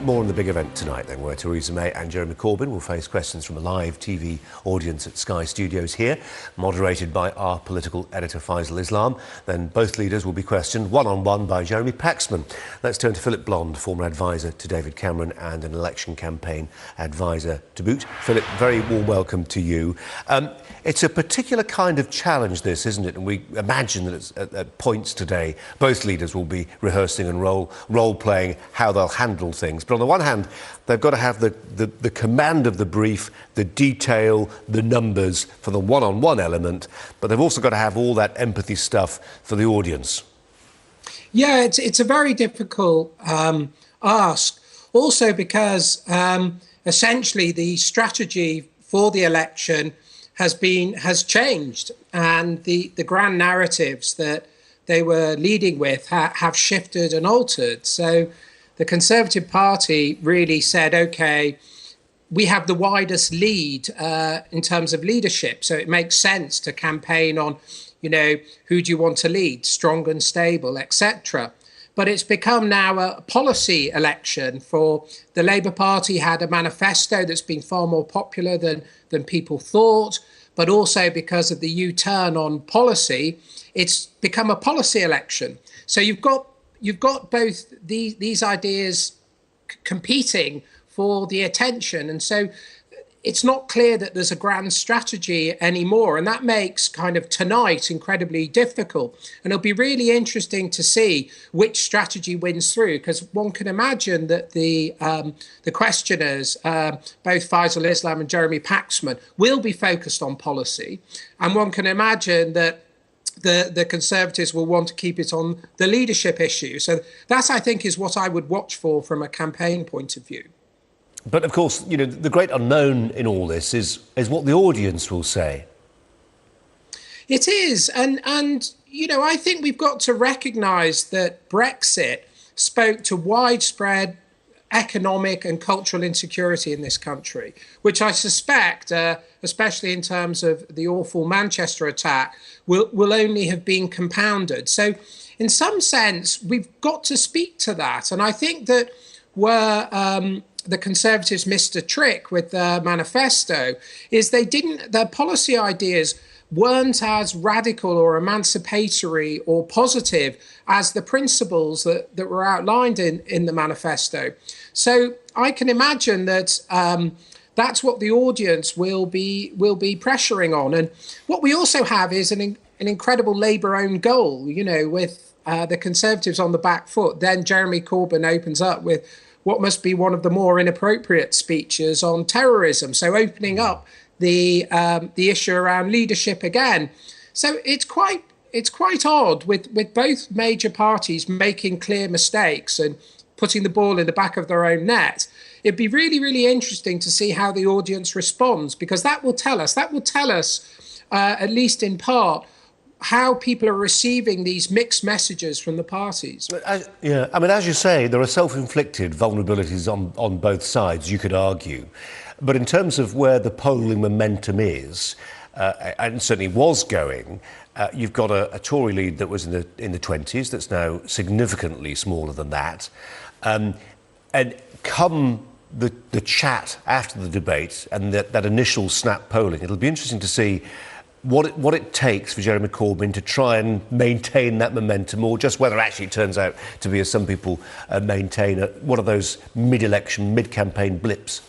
more on the big event tonight then, where Theresa May and Jeremy Corbyn will face questions from a live TV audience at Sky Studios here, moderated by our political editor Faisal Islam. Then both leaders will be questioned one-on-one by Jeremy Paxman. Let's turn to Philip Blond, former advisor to David Cameron and an election campaign advisor to boot. Philip, very warm welcome to you. It's a particular kind of challenge, this, isn't it? And we imagine that it's at points today, both leaders will be rehearsing and role-playing how they'll handle things. But on the one hand, they've got to have the command of the brief, the detail, the numbers for the one-on-one element, but they've also got to have all that empathy stuff for the audience. Yeah, it's a very difficult ask. Also because essentially the strategy for the election has changed, and the grand narratives that they were leading with have shifted and altered. So the Conservative Party really said, OK, we have the widest lead in terms of leadership, so it makes sense to campaign on, you know, who do you want to lead, strong and stable, etc. But it's become now a policy election. For the Labour Party had a manifesto that's been far more popular than people thought, but also because of the U-turn on policy, it's become a policy election. So you've got both these ideas competing for the attention, and so it's not clear that there's a grand strategy anymore, and that makes kind of tonight incredibly difficult. And it'll be really interesting to see which strategy wins through, because one can imagine that the questioners, both Faisal Islam and Jeremy Paxman, will be focused on policy, and one can imagine that the Conservatives will want to keep it on the leadership issue. So that, I think, is what I would watch for from a campaign point of view. But of course, you know, the great unknown in all this is what the audience will say. It is, and you know, I think we've got to recognise that Brexit spoke to widespread economic and cultural insecurity in this country, which I suspect, especially in terms of the awful Manchester attack, will only have been compounded. So in some sense, we've got to speak to that. And I think that where the Conservatives missed a trick with their manifesto is their policy ideas weren't as radical or emancipatory or positive as the principles that were outlined in the manifesto. So I can imagine that that's what the audience will be pressuring on. And what we also have is an incredible Labour-owned goal, you know, with the Conservatives on the back foot. Then Jeremy Corbyn opens up with what must be one of the more inappropriate speeches on terrorism. So opening up the issue around leadership again. So it's quite odd with both major parties making clear mistakes and putting the ball in the back of their own net. It'd be really, really interesting to see how the audience responds, because that will tell us, at least in part, how people are receiving these mixed messages from the parties. Yeah, I mean, as you say, there are self-inflicted vulnerabilities on both sides, you could argue. But in terms of where the polling momentum is, and certainly was going, you've got a Tory lead that was in the 20s, that's now significantly smaller than that. And come the chat after the debate and that initial snap polling, it'll be interesting to see what it takes for Jeremy Corbyn to try and maintain that momentum, or just whether actually it turns out to be, as some people maintain, one of those mid-election, mid-campaign blips.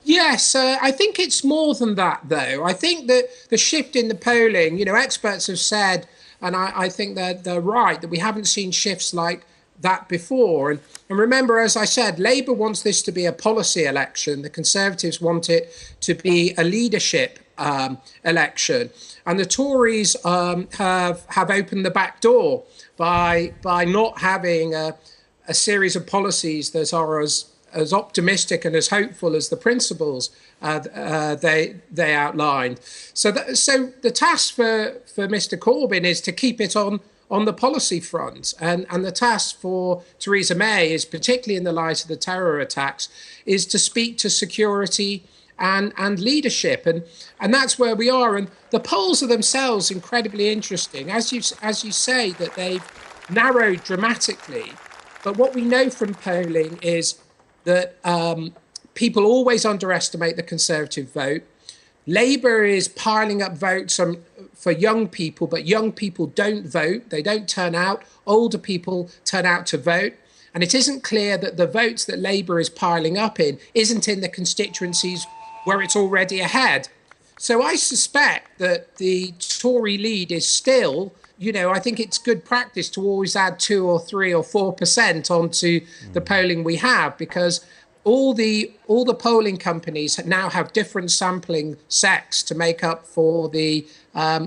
Yes, I think it's more than that, though. I think that the shift in the polling, you know, experts have said, and I think they're right, that we haven't seen shifts like that before. And remember, as I said, Labour wants this to be a policy election. The Conservatives want it to be a leadership election, and the Tories have opened the back door by not having a series of policies that are as optimistic and as hopeful as the principles they outlined. So the task for Mr. Corbyn is to keep it on the policy front, and the task for Theresa May is, particularly in the light of the terror attacks, is to speak to security and leadership, and that's where we are. And the polls are themselves incredibly interesting, as you say, that they've narrowed dramatically. But what we know from polling is that people always underestimate the Conservative vote. Labour is piling up votes for young people, but young people don't vote. They don't turn out. Older people turn out to vote. And it isn't clear that the votes that Labour is piling up isn't in the constituencies where it's already ahead. So I suspect that the Tory lead is still, I think it's good practice to always add 2 or 3 or 4% onto the polling we have, because all the polling companies now have different sampling sets to make up for the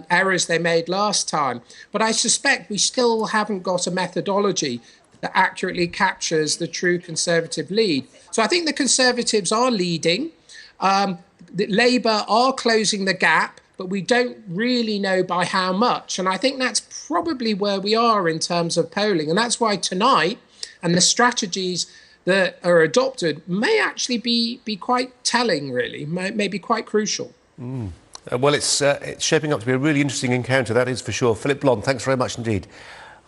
errors they made last time. But I suspect we still haven't got a methodology that accurately captures the true Conservative lead. So I think the Conservatives are leading. Labour are closing the gap, but we don't really know by how much. And I think that's probably where we are in terms of polling. And that's why tonight, and the strategies that are adopted may actually be quite telling, really, may be quite crucial. Well, it's shaping up to be a really interesting encounter, that is for sure. Philip Blond, thanks very much indeed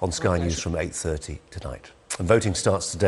on Sky News from 8:30 tonight. And voting starts today.